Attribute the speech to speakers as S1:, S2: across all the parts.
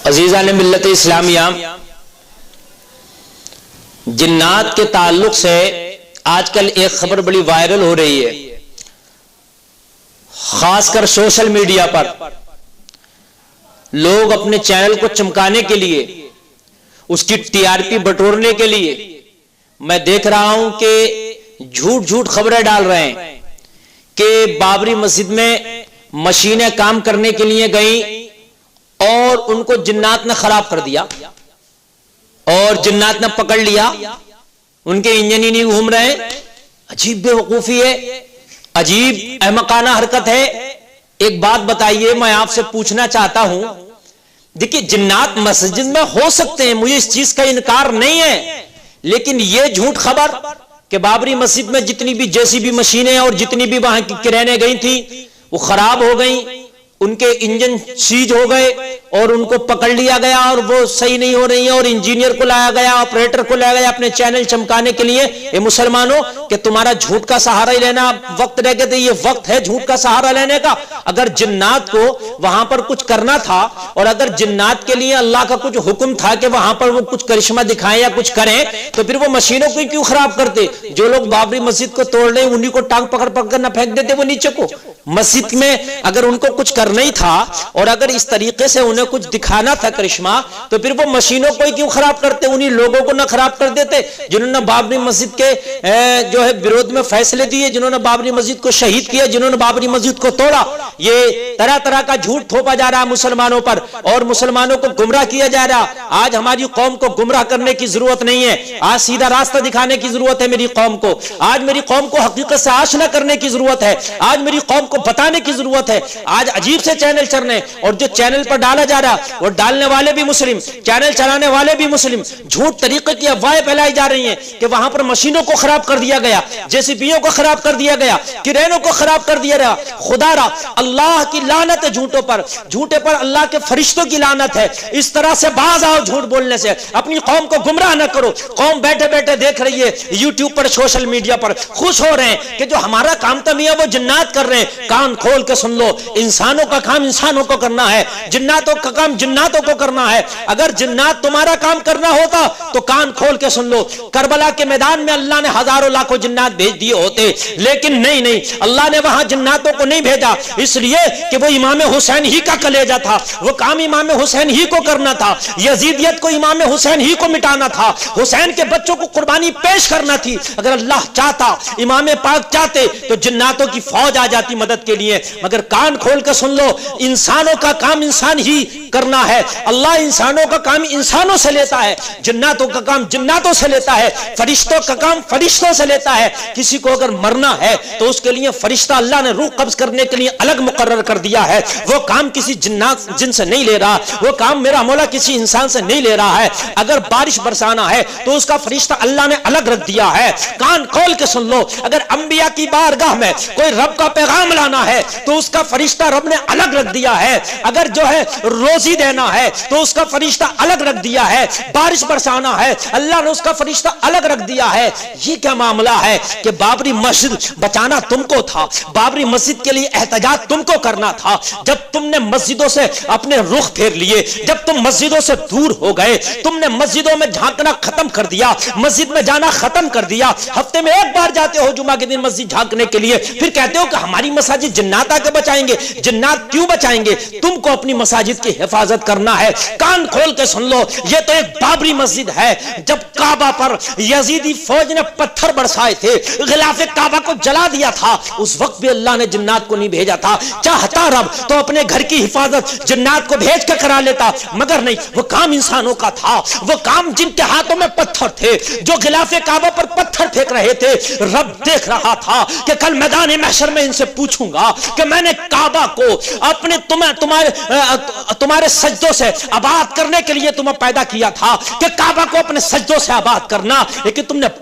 S1: عزیزان ملت اسلامیہ، جنات کے تعلق سے آج کل ایک خبر بڑی وائرل ہو رہی ہے، خاص کر سوشل میڈیا پر لوگ اپنے چینل کو چمکانے کے لیے، اس کی ٹی آر پی بٹورنے کے لیے میں دیکھ رہا ہوں کہ جھوٹ جھوٹ خبریں ڈال رہے ہیں کہ بابری مسجد میں مشینیں کام کرنے کے لیے گئیں اور ان کو جنات نے خراب کر دیا اور جنات نے پکڑ لیا، ان کے انجن ہی نہیں گھوم رہے۔ عجیب بے وقوفی ہے، عجیب احمقانہ حرکت ہے۔ ایک بات بتائیے، میں آپ سے پوچھنا چاہتا ہوں، دیکھیے جنات مسجد میں ہو سکتے ہیں، مجھے اس چیز کا انکار نہیں ہے، لیکن یہ جھوٹ خبر کہ بابری مسجد میں جتنی بھی جیسی بھی مشینیں اور جتنی بھی وہاں کی کرینے گئی تھی وہ خراب ہو گئیں، ان کے انجن سیج ہو گئے اور ان کو پکڑ لیا گیا اور وہ صحیح نہیں ہو رہی ہیں اور انجینئر کو لایا گیا، آپریٹر کو لایا گیا اپنے چینل چمکانے کے لیے۔ اے مسلمانوں، کہ تمہارا جھوٹ کا سہارا ہی لینا وقت رہ گئے تھے، یہ وقت ہے جھوٹ کا سہارا لینے کا۔ اگر جنات کو وہاں پر کچھ کرنا تھا اور اگر جنات کے لیے اللہ کا کچھ حکم تھا کہ وہاں پر وہ کچھ کرشمہ دکھائیں یا کچھ کریں، تو پھر وہ مشینوں کو کیوں خراب کرتے؟ جو لوگ بابری مسجد کو توڑ رہے انہی کو ٹانگ پکڑ پکڑ نہ پھینک دیتے وہ نیچے کو۔ مسجد میں اگر ان کو کچھ کرنا ہی تھا اور اگر اس طریقے سے انہیں کچھ دکھانا تھا کرشمہ، تو پھر وہ مشینوں کو کیوں خراب کرتے؟ انہی لوگوں کو نہ خراب کر دیتے جنہوں نے بابری مسجد کے جو ہے وروਧ میں فیصلے دیے، جنہوں نے بابری مسجد کو شہید کیا، جنہوں نے بابری مسجد کو توڑا۔ یہ طرح طرح کا جھوٹ تھوپا جا رہا ہے مسلمانوں پر اور مسلمانوں کو گمراہ کیا جا رہا۔ آج ہماری قوم کو گمراہ کرنے کی ضرورت نہیں ہے، آج سیدھا راستہ دکھانے کی ضرورت ہے میری قوم کو۔ آج میری قوم کو حقیقت سے آشنا کرنے کی ضرورت ہے، آج میری قوم کو بتانے کی ضرورت ہے۔ آج عجیب سے چینل چل رہے ہیں اور جو چینل پر ڈالا جا رہا وہ ڈالنے والے بھی مسلم، چینل چلانے والے بھی مسلم۔ جھوٹ طریقے کی افواہیں پھیلائی جا رہی ہیں کہ وہاں پر مشینوں کو خراب کر دیا گیا، جیسیبیوں کو خراب کر دیا گیا، کرینوں کو خراب کر دیا گیا۔ خدا را اللہ کی لعنت ہے جھوٹوں پر، جھوٹے پر اللہ کے فرشتوں کی لعنت ہے۔ اس طرح سے باز آؤ جھوٹ بولنے سے، اپنی قوم کو گمراہ نہ کرو۔ قوم بیٹھے بیٹھے دیکھ رہی ہے یوٹیوب پر، سوشل میڈیا پر، خوش ہو رہے ہیں کہ جو ہمارا کام تھا میاں وہ جنات کر رہے ہیں۔ کان کھول کے سن لو، انسانوں کا کام انسانوں کو کرنا ہے، جناتوں کا کام جناتوں کو کرنا ہے۔ اگر جنات تمہارا کام کرنا ہوتا تو کان کھول کے سن لو، کربلا کے میدان میں اللہ نے ہزاروں لاکھوں جنات بھیج دیے ہوتے، لیکن نہیں، اللہ نے وہاں جناتوں کو نہیں بھیجا، اس لیے کہ وہ امام حسین ہی کا کلیجہ تھا، وہ کام امام حسین ہی کو کرنا تھا، یزیدیت کو امام حسین ہی کو مٹانا تھا، حسین کے بچوں کو قربانی پیش کرنا تھی۔ اگر اللہ چاہتا، امام پاک چاہتے تو جناتوں کی فوج آ جاتی مدد کے لیے۔ مگر کان کھول کے سن لو، انسانوں کا کام انسان ہی کرنا ہے۔ اللہ انسانوں کا کام انسانوں سے لیتا ہے، جناتوں کا کام جناتوں سے لیتا ہے، فرشتوں کا کام فرشتوں سے لیتا ہے۔ کسی کو اگر مرنا ہے تو اس کے لیے فرشتہ اللہ نے روح قبض کرنے کے لیے الگ مقرر کر دیا ہے، وہ کام کسی جن سے نہیں لے رہا، وہ کام میرا مولا کسی انسان سے نہیں لے رہا ہے۔ اگر بارش برسانا ہے تو اس کا فرشتہ اللہ نے الگ رکھ دیا ہے۔ کان کھول کے سن لو، اگر انبیاء کی بارگاہ میں کوئی رب کا پیغام لانا ہے تو اس کا فرشتہ رب نے الگ رکھ دیا ہے۔ اگر جو ہے روزی دینا ہے تو اس کا فرشتہ الگ رکھ دیا ہے۔ بارش برسانا ہے اللہ نے اس کا فرشتہ الگ رکھ دیا ہے۔ یہ کیا معاملہ ہے کہ بابری مسجد بچانا تم کو تھا، بابری مسجد کے لیے احتجاج تم کو کرنا تھا۔ جب تم نے مسجدوں سے اپنے رخ پھیر لیے، جب تم مسجدوں سے دور ہو گئے، تم نے مسجدوں میں جھانکنا ختم کر دیا، مسجد میں جانا ختم کر دیا، ہفتے میں ایک بار جاتے ہو جمعہ کے دن مسجد جھانکنے کے لیے، پھر کہتے ہو کہ ہماری مساجد جنات آ کے بچائیں گے۔ جنات کیوں بچائیں گے؟ تم کو اپنی مساجد کی حفاظت کرنا ہے۔ کان کھول کے سن لو، یہ تو ایک بابری مسجد ہے۔ جب کعبہ پر یزیدی فوج نے پتھر برسائے تھے، غلاف کعبہ کو جلا دیا تھا، اس وقت بھی اللہ نے جنات کو نہیں بھیجا تھا۔ چاہتا رب تو اپنے گھر کی حفاظت جنات کو بھیج کے کرا لیتا، مگر نہیں، وہ کام انسانوں کا تھا۔ وہ کام جن کے ہاتھوں میں پتھر تھے، جو غلاف کعبہ پر پتھر پھینک رہے تھے، رب دیکھ رہا تھا کہ کل میدان محشر میں ان سے پوچھوں گا کہ میں نے کعبہ کو اپنے تمہارے سجدوں سے آباد کرنے کے لیے تمہیں پیدا کیا تھا، کہ کعبہ کو اپنے سجدوں سے آباد کرنا، لیکن تم نے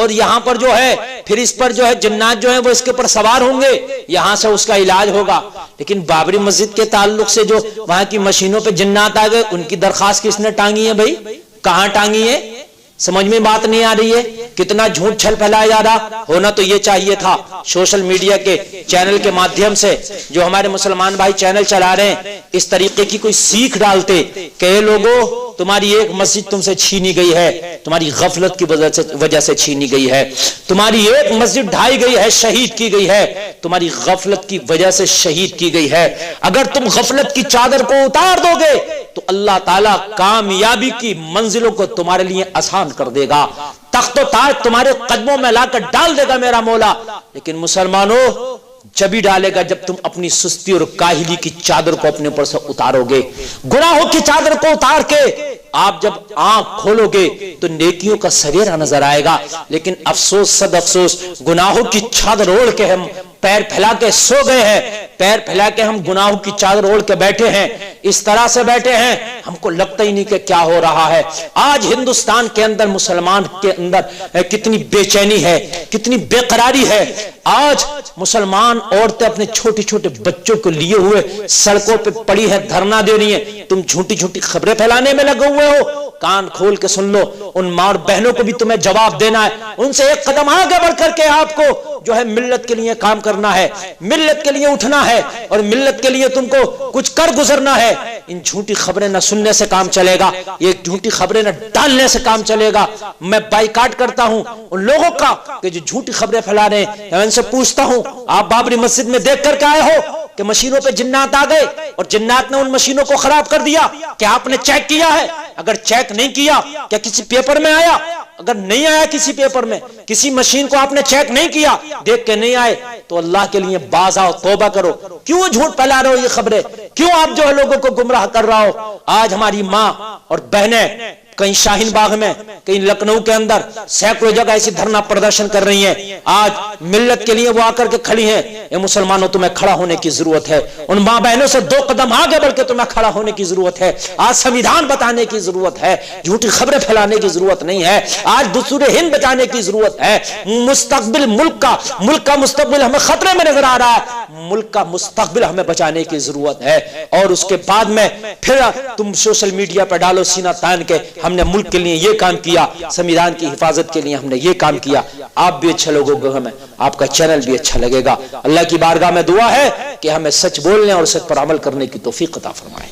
S1: اور یہاں پر جو ہے پھر اس پر جو ہے جنات جو ہیں وہ اس کے اوپر سوار ہوں گے، یہاں سے اس کا علاج ہوگا۔ لیکن بابری مسجد کے تعلق سے جو وہاں کی مشینوں پہ جنات آ گئے، ان کی درخواست کس نے ٹانگی ہے بھائی؟ کہاں ٹانگی ہے؟ سمجھ میں بات نہیں آ رہی ہے؟ کتنا جھوٹ چھل پھیلایا جا رہا۔ ہونا تو یہ چاہیے تھا سوشل میڈیا کے چینل کے مادھیم سے جو ہمارے مسلمان بھائی چینل چلا رہے ہیں، اس طریقے کی کوئی سیکھ ڈالتے کہ اے لوگوں، تمہاری ایک مسجد تم سے چھینی گئی ہے، تمہاری غفلت کی وجہ سے چھینی گئی ہے، تمہاری ایک مسجد ڈھائی گئی ہے، شہید کی گئی ہے، تمہاری غفلت کی وجہ سے شہید کی گئی ہے۔ اگر تم غفلت کی چادر کو اتار دو گے تو اللہ تعالیٰ کامیابی کی منزلوں کو تمہارے لیے آسان کر دے گا، تخت و تاج تمہارے قدموں میں لا کر ڈال دے گا میرا مولا۔ لیکن مسلمانوں، جبھی ڈالے گا جب تم اپنی سستی اور کاہلی کی چادر کو اپنے اوپر سے اتارو گے۔ گناہوں کی چادر کو اتار کے آپ جب آنکھ کھولو گے تو نیکیوں کا سویرا نظر آئے گا۔ لیکن افسوس صد افسوس، گناہوں کی چادر اوڑھ کے ہم پیر پھیلا کے سو گئے ہیں، پیر پھیلا کے ہم گناہوں کی چادر اوڑھ کے بیٹھے ہیں، اس طرح سے بیٹھے ہیں ہم کو لگتا ہی نہیں کہ کیا ہو رہا ہے۔ آج ہندوستان کے اندر مسلمان کے اندر کتنی بے چینی ہے، کتنی بے قراری ہے۔ آج مسلمان عورتیں اپنے چھوٹے چھوٹے بچوں کو لیے ہوئے سڑکوں پہ پڑی ہے، دھرنا دے رہی ہیں، تم جھوٹی جھوٹی خبریں پھیلانے میں لگے ہوئے ہو۔ کان کھول کے سن لو، ان ماں اور بہنوں کو بھی تمہیں جواب دینا ہے، ان سے ایک قدم آگے بڑھ کر کے آپ کو جو ہے ملت کے لیے کام کرنا ہے، ملت کے لیے اٹھنا ہے، اور ملت کے لیے تم کو کچھ کر گزرنا ہے۔ ان جھوٹی خبریں نہ سننے سے کام چلے گا، یہ جھوٹی خبریں نہ ڈالنے سے کام چلے گا۔ میں بائیکاٹ کرتا ہوں ان لوگوں کا کہ جو جھوٹی خبریں پھیلا رہے ہیں۔ میں ان سے پوچھتا ہوں، آپ بابری مسجد میں دیکھ کر کے آئے ہو کہ مشینوں پہ جنات آ گئے اور جنات نے ان مشینوں کو خراب کر دیا، کیا آپ نے چیک کیا ہے؟ اگر چیک نہیں کیا، کیا کسی پیپر میں آیا؟ اگر نہیں آیا کسی پیپر میں، کسی مشین کو آپ نے چیک نہیں کیا، دیکھ کے نہیں آئے، تو اللہ کے لیے باز آؤ، توبہ کرو۔ کیوں جھوٹ پھیلا رہے ہو یہ خبریں؟ کیوں آپ جو ہے لوگوں کو گمراہ کر رہا ہو؟ آج ہماری ماں اور بہنیں کہیں شاہین باغ میں، کہیں لکھنؤ کے اندر سینکڑوں جگہ ایسی دھرنا پردرشن کر رہی ہیں، آج ملت کے لیے وہ آ کر کے کھڑی ہیں۔ اے مسلمانوں، تمہیں کھڑا ہونے کی ضرورت ہے، ان ماں بہنوں سے دو قدم آگے بڑھ کے تمہیں کھڑا ہونے کی ضرورت ہے۔ آج سنویدھان بتانے کی ضرورت ہے، جھوٹی خبریں پھیلانے کی ضرورت نہیں ہے۔ آج دستور ہند بچانے کی ضرورت ہے۔ مستقبل ملک کا مستقبل ہمیں خطرے میں نظر آ رہا ہے، ملک کا مستقبل ہمیں بچانے کی ضرورت ہے۔ اور اس کے بعد میں پھر تم سوشل میڈیا پہ ڈالو سینہ تان کے ہم نے ملک کے لیے یہ کام کیا، سنویدھان کی حفاظت کے لیے ہم نے یہ کام کیا۔ آپ بھی اچھا لوگوں کو، ہمیں آپ کا چینل بھی اچھا لگے گا۔ اللہ کی بارگاہ میں دعا ہے کہ ہمیں سچ بولنے اور سچ پر عمل کرنے کی توفیق عطا فرمائے۔